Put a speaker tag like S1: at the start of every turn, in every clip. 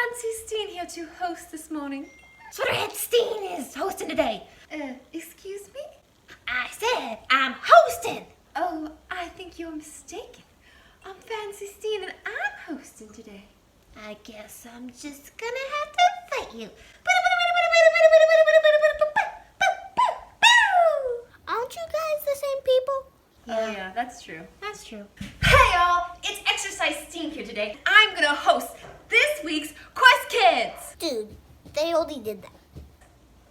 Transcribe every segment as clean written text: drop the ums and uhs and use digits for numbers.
S1: Fancy Steen here to host this morning.
S2: Sweaterhead Steen is hosting today.
S1: Excuse me?
S2: I said I'm hosting.
S1: Oh, I think you're mistaken. I'm Fancy Steen and I'm hosting today.
S2: I guess I'm just gonna have to fight you. Aren't you guys the same people?
S1: Oh yeah, that's true.
S2: That's true.
S1: Hey y'all, it's Exercise Steen here today. I'm gonna host this week's Quest Kids.
S2: Dude, they already did that.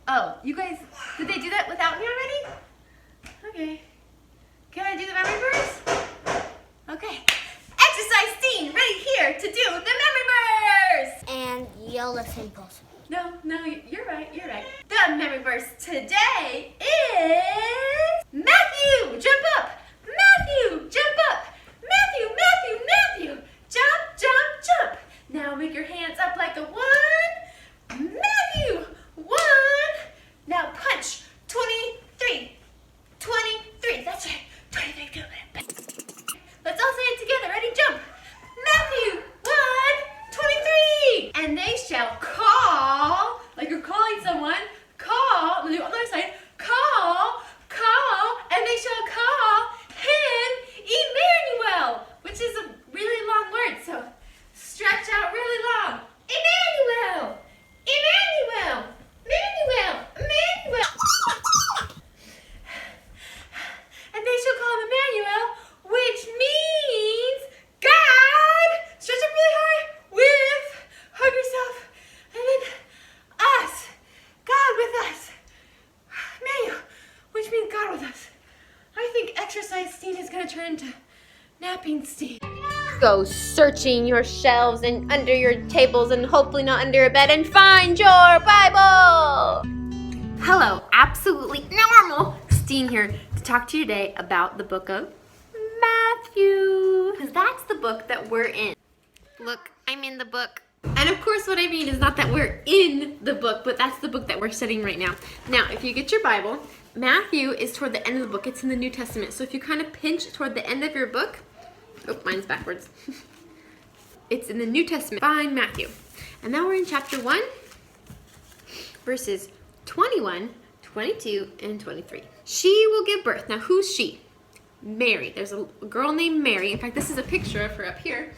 S1: Oh, you guys, did they do that without me already? Okay. Can I do the memory verse? Okay. Exercise Steen, right here to do the memory verse.
S2: And yell the same person.
S1: No, you're right. The memory verse today is Matthew, jump up. Matthew, jump up. Matthew, jump. Now make your hands up like a one. Matthew, one. Now punch, 23. That's right, 23, do it. Let's all say it together, ready, jump. Matthew, 1, 23. And they shall call, like you're calling someone, call, on the other side, call, and they shall call him Emmanuel, which is a really long word, so stretch out really long. Emmanuel. And they shall call him Emmanuel, which means God. Stretch up really hard with, hug yourself, and then us. God with us. Emmanuel, which means God with us. I think Exercise Steen is going to turn into Napping Steen.
S3: Go searching your shelves and under your tables and hopefully not under a bed and find your Bible.
S1: Hello, absolutely normal Steen here to talk to you today about the book of Matthew, because that's the book that we're in.
S3: Look, I'm in the book.
S1: And of course what I mean is not that we're in the book, but that's the book that we're studying right now. Now, if you get your Bible, Matthew is toward the end of the book. It's in the New Testament. So if you kind of pinch toward the end of your book, oh, mine's backwards. It's in the New Testament. Find Matthew. And now we're in chapter 1, verses 21, 22, and 23. She will give birth. Now, who's she? Mary. There's a girl named Mary. In fact, this is a picture of her up here.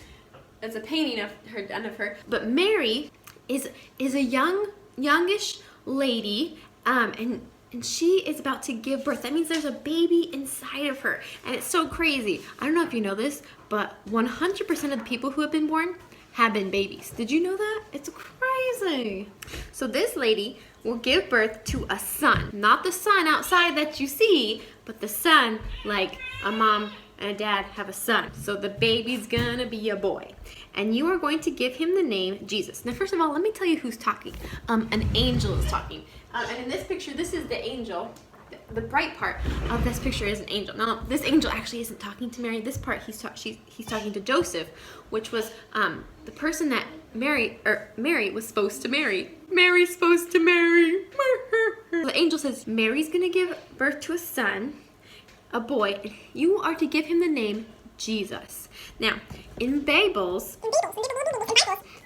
S1: It's a painting of her, done of her. But Mary is a youngish lady, and she is about to give birth. That means there's a baby inside of her. And it's so crazy. I don't know if you know this, but 100% of the people who have been born have been babies. Did you know that? It's crazy. So this lady will give birth to a son. Not the son outside that you see, but the son like a mom and a dad have a son. So the baby's gonna be a boy. And you are going to give him the name Jesus. Now, first of all, let me tell you who's talking. An angel is talking. And in this picture, this is the angel. The bright part of this picture is an angel. Now, this angel actually isn't talking to Mary. This part, he's talking to Joseph, which was the person that Mary was supposed to marry. Mary's supposed to marry. The angel says, Mary's gonna give birth to a son, a boy, and you are to give him the name Jesus. Now, in Bibles,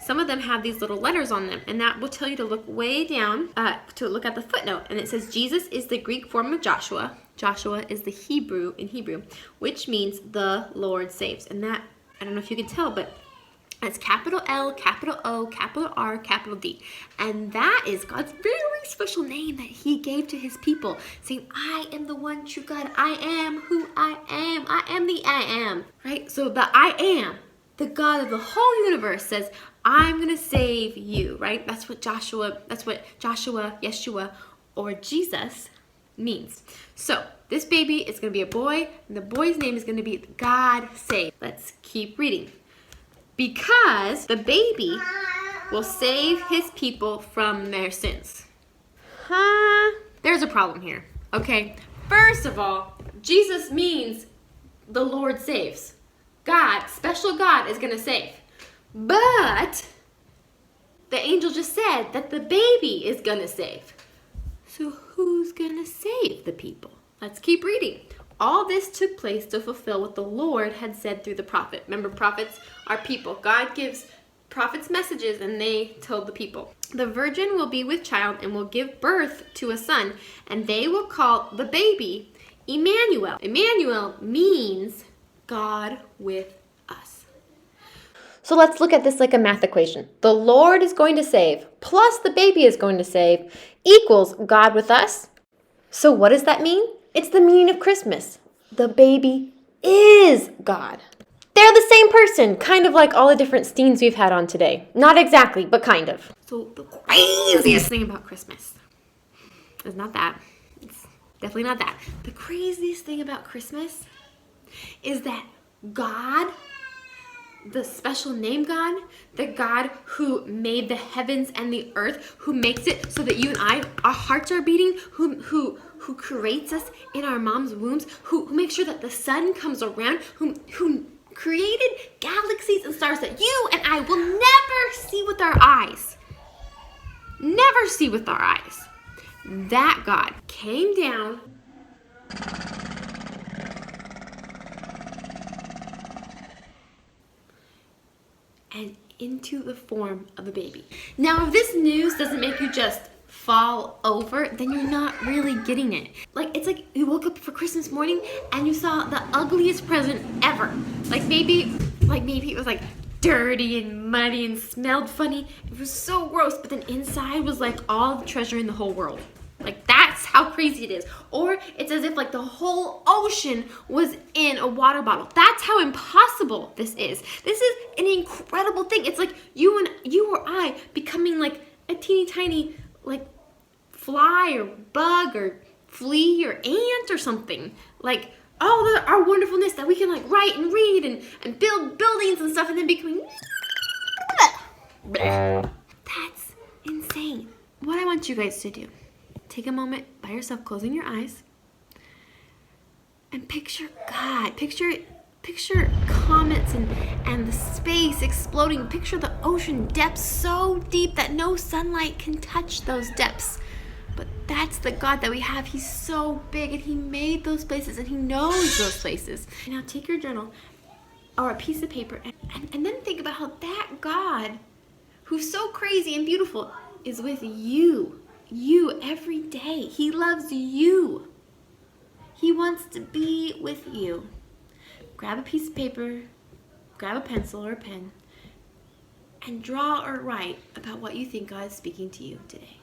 S1: some of them have these little letters on them, and that will tell you to look way down, to look at the footnote, and it says Jesus is the Greek form of Joshua. Joshua is the Hebrew, which means the Lord saves. And that, I don't know if you can tell, but it's capital L, capital O, capital R, capital D. And that is God's very special name that he gave to his people, saying, I am the one true God. I am who I am. I am the I am, right? So the I am, the God of the whole universe says, I'm going to save you, right? That's what Joshua, Yeshua, or Jesus means. So this baby is going to be a boy, and the boy's name is going to be God Save. Let's keep reading. Because the baby will save his people from their sins. There's a problem here, okay? First of all, Jesus means the Lord saves. God, special God, is going to save. But the angel just said that the baby is going to save. So who's going to save the people? Let's keep reading. All this took place to fulfill what the Lord had said through the prophet. Remember, prophets are people. God gives prophets' messages, and they told the people, the virgin will be with child and will give birth to a son, and they will call the baby Emmanuel. Emmanuel means God with us.
S3: So let's look at this like a math equation. The Lord is going to save, plus the baby is going to save, equals God with us. So what does that mean? It's the meaning of Christmas. The baby is God. They're the same person, kind of like all the different Steens we've had on today. Not exactly, but kind of.
S1: So the craziest thing about Christmas is not that. It's definitely not that. The craziest thing about Christmas is that God, the special name God, the God who made the heavens and the earth, who makes it so that you and I, our hearts are beating, who creates us in our mom's wombs, who makes sure that the sun comes around, who created galaxies and stars that you and I will never see with our eyes. Never see with our eyes. That God came down and into the form of a baby. Now, if this news doesn't make you just fall over, then you're not really getting it. Like, it's like you woke up for Christmas morning and you saw the ugliest present ever. Like maybe it was like dirty and muddy and smelled funny. It was so gross, but then inside was like all the treasure in the whole world. Like, that's how crazy it is. Or it's as if like the whole ocean was in a water bottle. That's how impossible this is. This is an incredible thing. It's like you or I becoming like a teeny tiny like fly or bug or flea or ant or something. Like, oh, our wonderfulness that we can like write and read and build buildings and stuff, and then becoming that's insane. What I want you guys to do, take a moment by yourself, closing your eyes, and picture God. Picture comets and the space exploding. Picture the ocean depths so deep that no sunlight can touch those depths. But that's the God that we have. He's so big, and he made those places, and he knows those places. Now take your journal or a piece of paper and then think about how that God, who's so crazy and beautiful, is with you every day. He loves you. He wants to be with you. Grab a piece of paper, grab a pencil or a pen, and draw or write about what you think God is speaking to you today.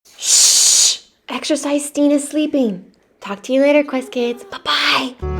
S3: Shh! Exercise Steen is sleeping. Talk to you later, Quest Kids. Bye-bye.